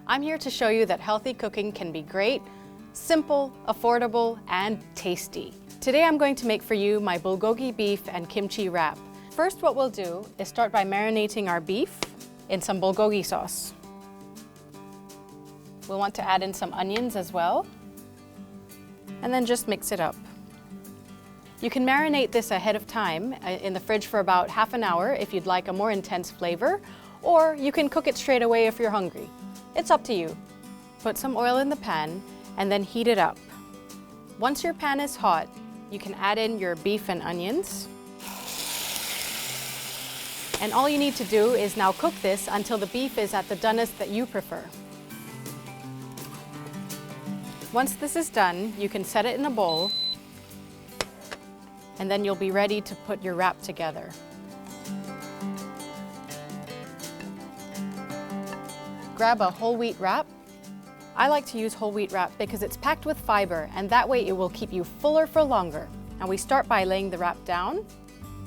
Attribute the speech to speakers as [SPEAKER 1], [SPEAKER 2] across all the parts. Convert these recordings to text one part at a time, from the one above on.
[SPEAKER 1] I'm here to show you that healthy cooking can be great, simple, affordable, and tasty. Today I'm going to make for you my bulgogi beef and kimchi wrap. First, what we'll do is start by marinating our beef in some bulgogi sauce. We'll want to add in some onions as well, and then just mix it up. You can marinate this ahead of time in the fridge for about half an hour if you'd like a more intense flavor, or you can cook it straight away if you're hungry. It's up to you. Put some oil in the pan and then heat it up. Once your pan is hot, you can add in your beef and onions. And all you need to do is now cook this until the beef is at the doneness that you prefer. Once this is done, you can set it in a bowl, and then you'll be ready to put your wrap together. Grab a whole wheat wrap. I like to use whole wheat wrap because it's packed with fiber, and that way it will keep you fuller for longer. And we start by laying the wrap down.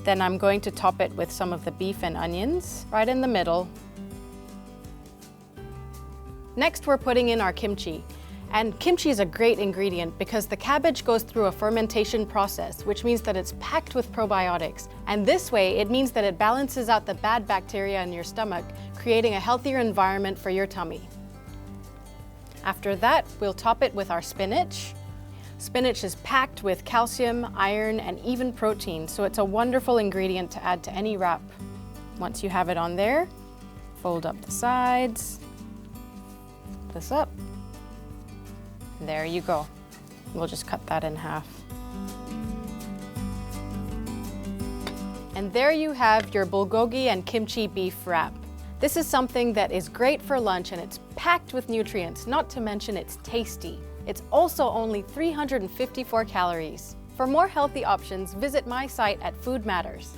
[SPEAKER 1] Then I'm going to top it with some of the beef and onions right in the middle. Next, we're putting in our kimchi. And kimchi is a great ingredient because the cabbage goes through a fermentation process, which means that it's packed with probiotics. And this way, it means that it balances out the bad bacteria in your stomach, creating a healthier environment for your tummy. After that, we'll top it with our spinach. Spinach is packed with calcium, iron, and even protein, so it's a wonderful ingredient to add to any wrap. Once you have it on there, fold up the sides, this up. There you go. We'll just cut that in half. And there you have your bulgogi and kimchi beef wrap. This is something that is great for lunch, and it's packed with nutrients, not to mention it's tasty. It's also only 354 calories. For more healthy options, visit my site at Food Matters.